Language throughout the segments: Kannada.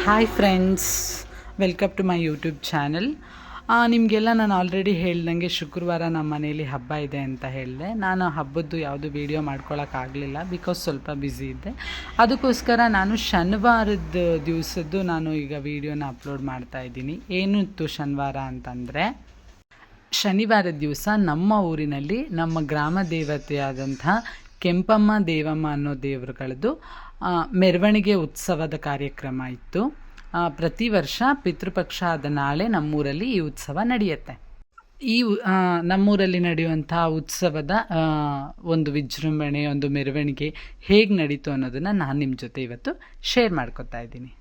Hi friends, welcome to my YouTube channel. ನಿಮಗೆಲ್ಲ ನಾನು ಆಲ್ರೆಡಿ ಹೇಳ್ದಂಗೆ ಶುಕ್ರವಾರ ನಮ್ಮ ಮನೇಲಿ ಹಬ್ಬ ಇದೆ ಅಂತ ಹೇಳಿದೆ. ನಾನು ಹಬ್ಬದ್ದು ಯಾವುದು ವೀಡಿಯೋ ಮಾಡ್ಕೊಳ್ಳೋಕ್ಕಾಗಲಿಲ್ಲ, ಬಿಕಾಸ್ ಸ್ವಲ್ಪ ಬ್ಯುಸಿ ಇದ್ದೆ. ಅದಕ್ಕೋಸ್ಕರ ನಾನು ಶನಿವಾರದ ದಿವಸದ್ದು ನಾನು ಈಗ ವೀಡಿಯೋನ ಅಪ್ಲೋಡ್ ಮಾಡ್ತಾ ಇದ್ದೀನಿ. ಏನಿತ್ತು ಶನಿವಾರ ಅಂತಂದರೆ, ಶನಿವಾರದ ದಿವಸ ನಮ್ಮ ಊರಿನಲ್ಲಿ ನಮ್ಮ ಗ್ರಾಮ ದೇವತೆಯಾದಂಥ ಕೆಂಪಮ್ಮ ದೇವಮ್ಮ ಅನ್ನೋ ದೇವರುಗಳದ್ದು ಮೆರವಣಿಗೆ ಉತ್ಸವದ ಕಾರ್ಯಕ್ರಮ ಇತ್ತು. ಪ್ರತಿ ವರ್ಷ ಪಿತೃಪಕ್ಷ ಆದ ನಾಳೆ ನಮ್ಮೂರಲ್ಲಿ ಈ ಉತ್ಸವ ನಡೆಯುತ್ತೆ. ಈ ನಮ್ಮೂರಲ್ಲಿ ನಡೆಯುವಂಥ ಉತ್ಸವದ ಒಂದು ವಿಜೃಂಭಣೆ, ಒಂದು ಮೆರವಣಿಗೆ ಹೇಗೆ ನಡೀತು ಅನ್ನೋದನ್ನು ನಾನು ನಿಮ್ಮ ಜೊತೆ ಇವತ್ತು ಶೇರ್ ಮಾಡ್ಕೊತಾ ಇದ್ದೀನಿ.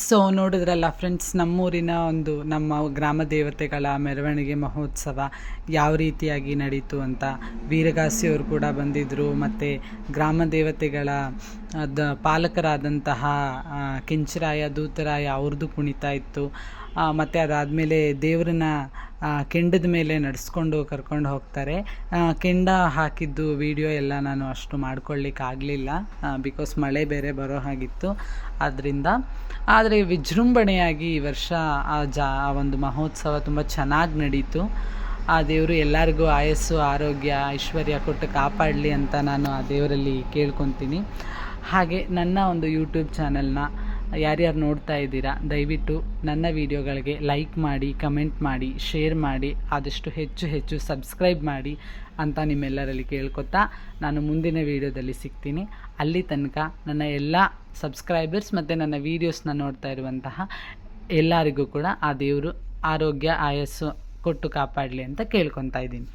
ಸೊ ನೋಡಿದ್ರಲ್ಲ ಫ್ರೆಂಡ್ಸ್, ನಮ್ಮೂರಿನ ನಮ್ಮ ಗ್ರಾಮ ದೇವತೆಗಳ ಮೆರವಣಿಗೆ ಮಹೋತ್ಸವ ಯಾವ ರೀತಿಯಾಗಿ ನಡೀತು ಅಂತ. ವೀರಗಾಸಿಯವರು ಕೂಡ ಬಂದಿದ್ದರು, ಮತ್ತು ಗ್ರಾಮ ದೇವತೆಗಳ ಪಾಲಕರಾದಂತಹ ಕೆಂಚರಾಯ, ದೂತರಾಯ ಅವ್ರದ್ದು ಕುಣಿತಾ ಇತ್ತು. ಮತ್ತು ಅದಾದಮೇಲೆ ದೇವ್ರನ್ನ ಕೆಂಡದ ಮೇಲೆ ನಡೆಸ್ಕೊಂಡು ಕರ್ಕೊಂಡು ಹೋಗ್ತಾರೆ. ಕೆಂಡ ಹಾಕಿದ್ದು ವಿಡಿಯೋ ಎಲ್ಲ ನಾನು ಅಷ್ಟು ಮಾಡ್ಕೊಳ್ಳಿಕ್ಕಾಗಲಿಲ್ಲ, ಬಿಕಾಸ್ ಮಳೆ ಬೇರೆ ಬರೋ ಹಾಗಿತ್ತು. ಆದರೆ ವಿಜೃಂಭಣೆಯಾಗಿ ಈ ವರ್ಷ ಆ ಒಂದು ಮಹೋತ್ಸವ ತುಂಬ ಚೆನ್ನಾಗಿ ನಡೀತು. ಆ ದೇವರು ಎಲ್ಲರಿಗೂ ಆಯಸ್ಸು, ಆರೋಗ್ಯ, ಐಶ್ವರ್ಯ ಕೊಟ್ಟು ಕಾಪಾಡಲಿ ಅಂತ ನಾನು ಆ ದೇವರಲ್ಲಿ ಕೇಳ್ಕೊತೀನಿ. ಹಾಗೆ ನನ್ನ ಒಂದು ಯೂಟ್ಯೂಬ್ ಚಾನಲ್ನ ಯಾರ್ಯಾರು ನೋಡ್ತಾ ಇದ್ದೀರಾ, ದಯವಿಟ್ಟು ನನ್ನ ವಿಡಿಯೋಗಳಿಗೆ ಲೈಕ್ ಮಾಡಿ, ಕಮೆಂಟ್ ಮಾಡಿ, ಶೇರ್ ಮಾಡಿ, ಆದಷ್ಟು ಹೆಚ್ಚು ಸಬ್ಸ್ಕ್ರೈಬ್ ಮಾಡಿ ಅಂತ ನಿಮ್ಮೆಲ್ಲರಲ್ಲಿ ಕೇಳ್ಕೊತಾ ನಾನು ಮುಂದಿನ ವೀಡಿಯೋದಲ್ಲಿ ಸಿಗ್ತೀನಿ. ಅಲ್ಲಿ ತನಕ ನನ್ನ ಎಲ್ಲ ಸಬ್ಸ್ಕ್ರೈಬರ್ಸ್ ಮತ್ತು ನನ್ನ ವೀಡಿಯೋಸ್ನ ನೋಡ್ತಾ ಇರುವಂತಹ ಎಲ್ಲರಿಗೂ ಕೂಡ ಆ ದೇವರು ಆರೋಗ್ಯ, ಆಯಸ್ಸು ಕೊಟ್ಟು ಕಾಪಾಡಲಿ ಅಂತ ಕೇಳ್ಕೊತಾ ಇದ್ದೀನಿ.